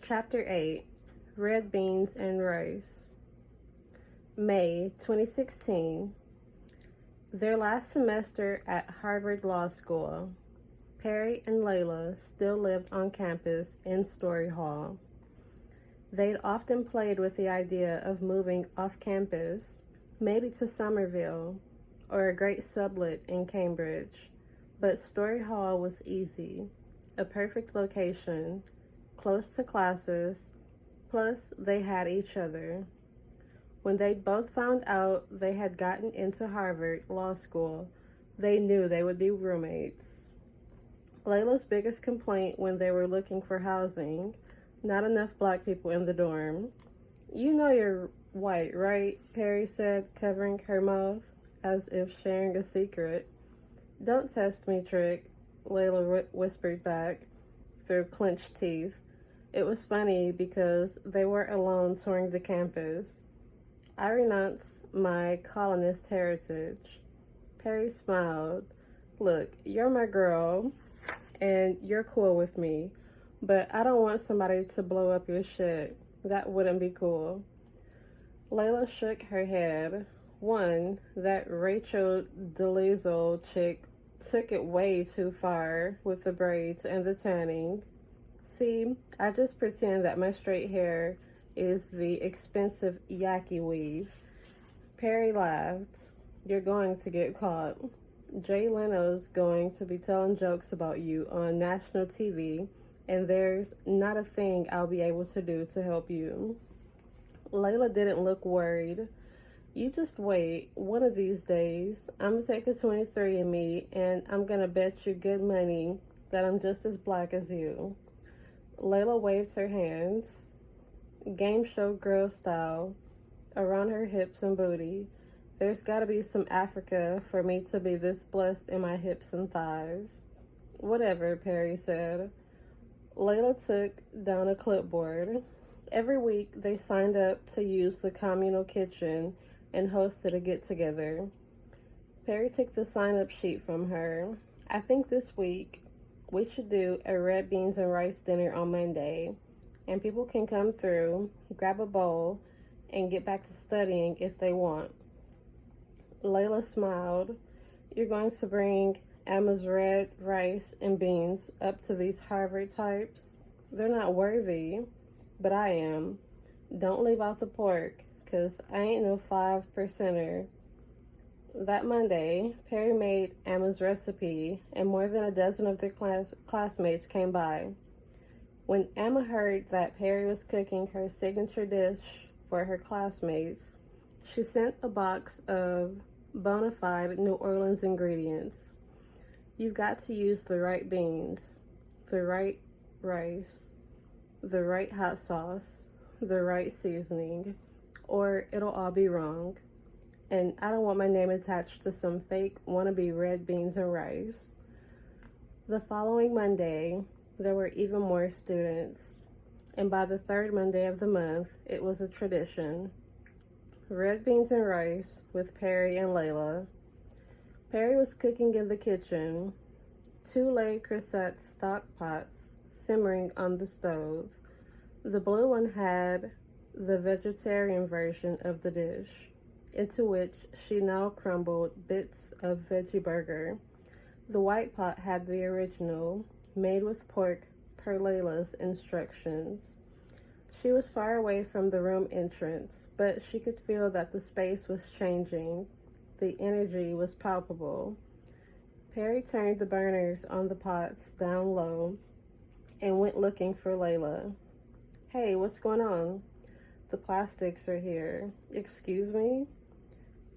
Chapter 8, Red Beans and Rice. May 2016. Their last semester at Harvard Law School, Perry and Layla still lived on campus in Story Hall. They'd often played with the idea of moving off campus, maybe to Somerville or a great sublet in Cambridge, but Story Hall was easy, a perfect location, close to classes, plus they had each other. When they'd both found out they had gotten into Harvard Law School, they knew they would be roommates. Layla's biggest complaint when they were looking for housing: not enough black people in the dorm. "You know you're white, right?" Perry said, covering her mouth as if sharing a secret. "Don't test me, Trick," Layla whispered back through clenched teeth. It was funny because they were alone touring the campus. "I renounce my colonist heritage." Perry smiled. "Look, you're my girl, and you're cool with me, but I don't want somebody to blow up your shit. That wouldn't be cool." Layla shook her head. One, that Rachel DeLizzo chick took it way too far with the braids and the tanning. "See, I just pretend that my straight hair is the expensive yaki weave." Perry laughed. "You're going to get caught. Jay Leno's going to be telling jokes about you on national TV, and there's not a thing I'll be able to do to help you." Layla didn't look worried. "You just wait. One of these days, I'm going to take a 23andMe, and I'm going to bet you good money that I'm just as black as you." Layla waved her hands, game show girl style, around her hips and booty. "There's got to be some Africa for me to be this blessed in my hips and thighs." "Whatever," Perry said. Layla took down a clipboard. Every week, they signed up to use the communal kitchen and hosted a get-together. Perry took the sign-up sheet from her. "I think this week we should do a red beans and rice dinner on Monday, and people can come through, grab a bowl, and get back to studying if they want." Layla smiled. "You're going to bring Emma's red rice and beans up to these Harvard types? They're not worthy, but I am. Don't leave out the pork, 'cause I ain't no 5%er. That Monday, Perry made Emma's recipe, and more than a dozen of their classmates came by. When Emma heard that Perry was cooking her signature dish for her classmates, she sent a box of bona fide New Orleans ingredients. "You've got to use the right beans, the right rice, the right hot sauce, the right seasoning, or it'll all be wrong. And I don't want my name attached to some fake wannabe red beans and rice." The following Monday, there were even more students, and by the third Monday of the month, it was a tradition. Red beans and rice with Perry and Layla. Perry was cooking in the kitchen, 2 Le Creuset stock pots simmering on the stove. The blue one had the vegetarian version of the dish, into which she now crumbled bits of veggie burger. The white pot had the original, made with pork per Layla's instructions. She was far away from the room entrance, but she could feel that the space was changing. The energy was palpable. Perry turned the burners on the pots down low and went looking for Layla. "Hey, what's going on?" "The plastics are here." "Excuse me?"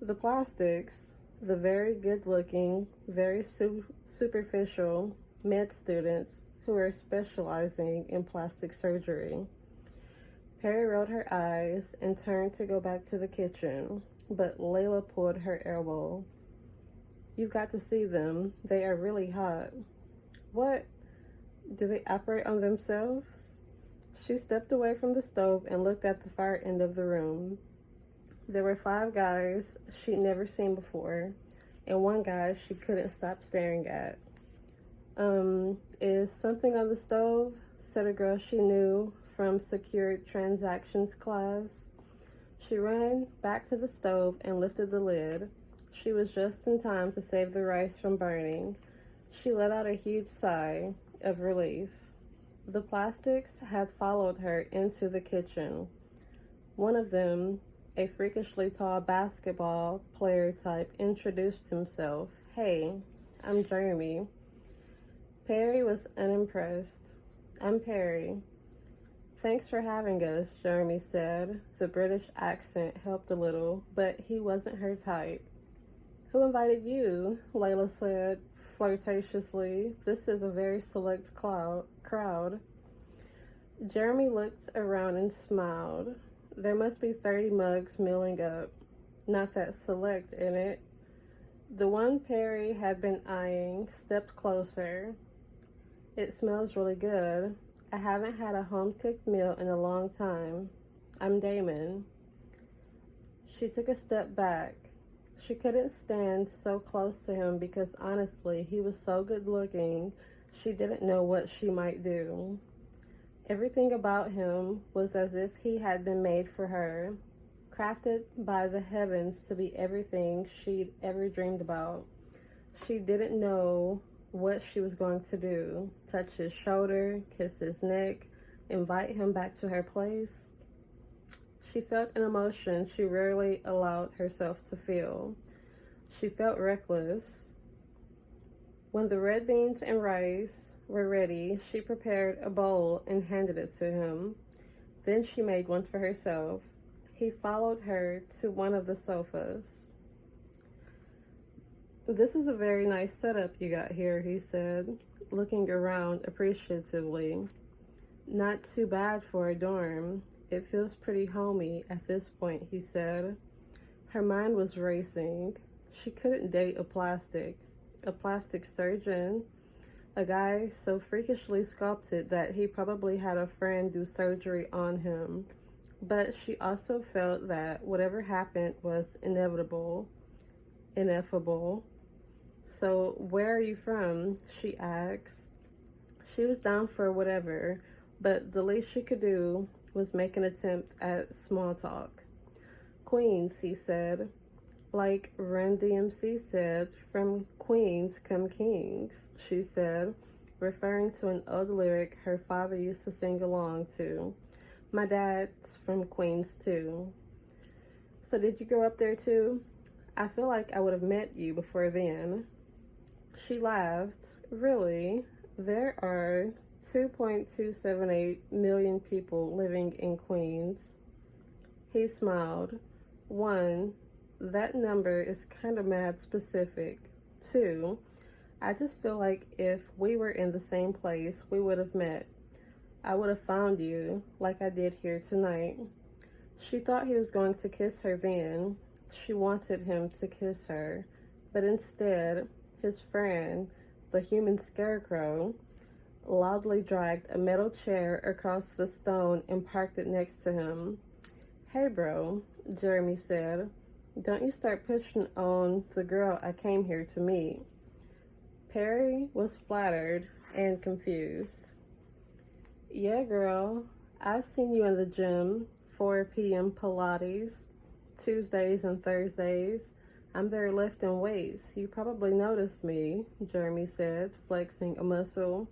The plastics, the very good-looking, very superficial med students who are specializing in plastic surgery. Perry rolled her eyes and turned to go back to the kitchen, but Layla pulled her elbow. "You've got to see them. They are really hot." "What? Do they operate on themselves?" She stepped away from the stove and looked at the far end of the room. There were 5 guys she'd never seen before, and one guy she couldn't stop staring at. Is something on the stove? Said a girl she knew from secured transactions class. She ran back to the stove and lifted the lid. She was just in time to save the rice from burning. She let out a huge sigh of relief. The plastics had followed her into the kitchen. One of them, a freakishly tall basketball player type, introduced himself. Hey, I'm Jeremy. Perry was unimpressed. I'm Perry. Thanks for having us, Jeremy said. The British accent helped a little, but he wasn't her type. Who invited you? Layla said flirtatiously. This is a very select crowd. Jeremy looked around and smiled. There must be 30 mugs milling up. Not that select in it. The one Perry had been eyeing stepped closer. It smells really good. I haven't had a home-cooked meal in a long time. I'm Damon. She took a step back. She couldn't stand so close to him because honestly, he was so good-looking, she didn't know what she might do. Everything about him was as if he had been made for her, crafted by the heavens to be everything she'd ever dreamed about. She didn't know what she was going to do. Touch his shoulder, kiss his neck, invite him back to her place. She felt an emotion she rarely allowed herself to feel. She felt reckless. When the red beans and rice were ready, she prepared a bowl and handed it to him. Then she made one for herself. He followed her to one of the sofas. This is a very nice setup you got here, he said, looking around appreciatively. Not too bad for a dorm. It feels pretty homey at this point, he said. Her mind was racing. She couldn't date a plastic surgeon, a guy so freakishly sculpted that he probably had a friend do surgery on him. But she also felt that whatever happened was inevitable. So, where are you from? She asked. She was down for whatever, but the least she could do was make an attempt at small talk. Queens, he said. Like Run DMC said, from Queens come kings, she said, referring to an old lyric her father used to sing along to. My dad's from Queens too. So did you grow up there too? I feel like I would have met you before then. She laughed. Really? There are 2.278 million people living in Queens. He smiled. 1, that number is kind of mad specific. 2, I just feel like if we were in the same place, we would have met. I would have found you, like I did here tonight. She thought he was going to kiss her then. She wanted him to kiss her, but instead, his friend, the human scarecrow, loudly dragged a metal chair across the stone and parked it next to him. Hey bro, Jeremy said, don't you start pushing on the girl I came here to meet. Perry was flattered and confused. Yeah girl, I've seen you in the gym, 4 p.m. Pilates, Tuesdays and Thursdays. I'm there lifting weights. You probably noticed me, Jeremy said, flexing a muscle.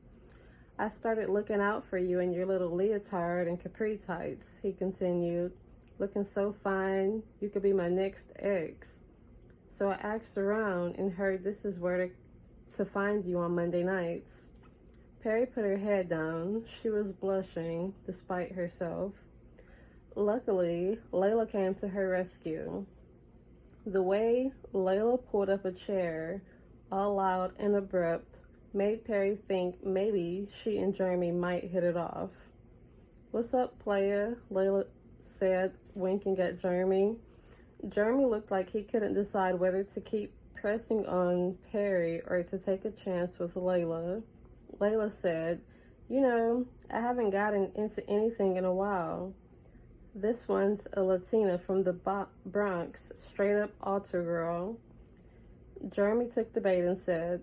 I started looking out for you in your little leotard and capri tights, he continued, looking so fine you could be my next ex. So I asked around and heard this is where to find you on Monday nights. Perry put her head down. She was blushing, despite herself. Luckily, Layla came to her rescue. The way Layla pulled up a chair, all loud and abrupt, made Perry think maybe she and Jeremy might hit it off. What's up, playa? Layla said, winking at Jeremy. Jeremy looked like he couldn't decide whether to keep pressing on Perry or to take a chance with Layla. Layla said, you know, I haven't gotten into anything in a while. This one's a Latina from the Bronx, straight up altar girl. Jeremy took the bait and said,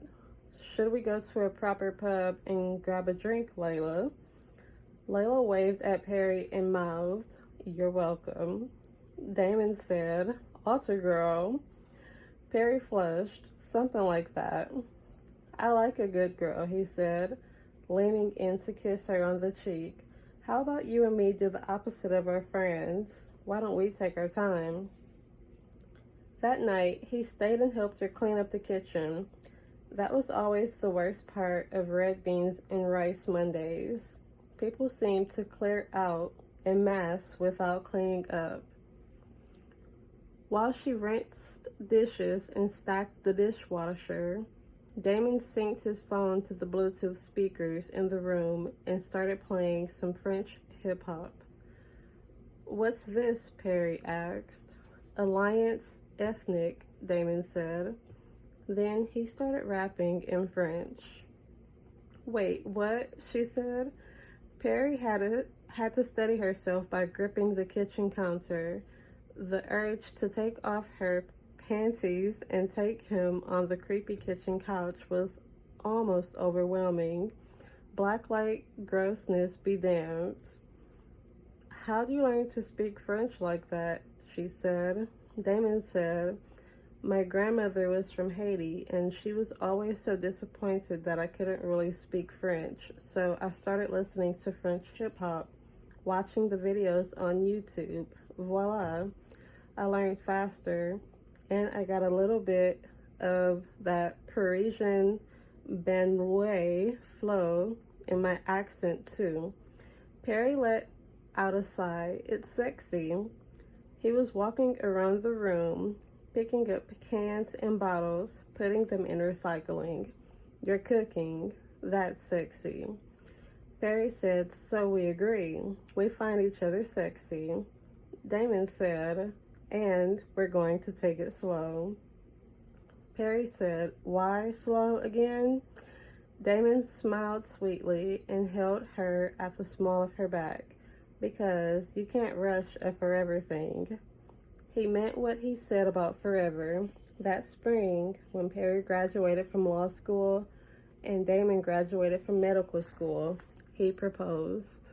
Should we go to a proper pub and grab a drink, Layla? Layla waved at Perry and mouthed, "You're welcome." Damon said, "Altar girl." Perry flushed, "Something like that." "I like a good girl," he said, leaning in to kiss her on the cheek. "How about you and me do the opposite of our friends? Why don't we take our time?" That night, he stayed and helped her clean up the kitchen. That was always the worst part of red beans and rice Mondays. People seemed to clear out en masse without cleaning up. While she rinsed dishes and stacked the dishwasher, Damon synced his phone to the Bluetooth speakers in the room and started playing some French hip-hop. "What's this?" Perry asked. "Alliance Ethnic," Damon said. Then he started rapping in French. "Wait, what?" she said. Perry had to steady herself by gripping the kitchen counter. The urge to take off her panties and take him on the creepy kitchen couch was almost overwhelming. Blacklight grossness be damned. "How do you learn to speak French like that?" she said. Damon said, "My grandmother was from Haiti, and she was always so disappointed that I couldn't really speak French, so I started listening to French hip-hop, watching the videos on YouTube. Voila, I learned faster, and I got a little bit of that Parisian banlieue flow in my accent, too." Perry let out a sigh. "It's sexy." He was walking around the room, picking up cans and bottles, putting them in recycling. "You're cooking. That's sexy." Perry said, "So we agree. We find each other sexy." Damon said, "And we're going to take it slow." Perry said, "Why slow again?" Damon smiled sweetly and held her at the small of her back. "Because you can't rush a forever thing." He meant what he said about forever. That spring, when Perry graduated from law school and Damon graduated from medical school, he proposed.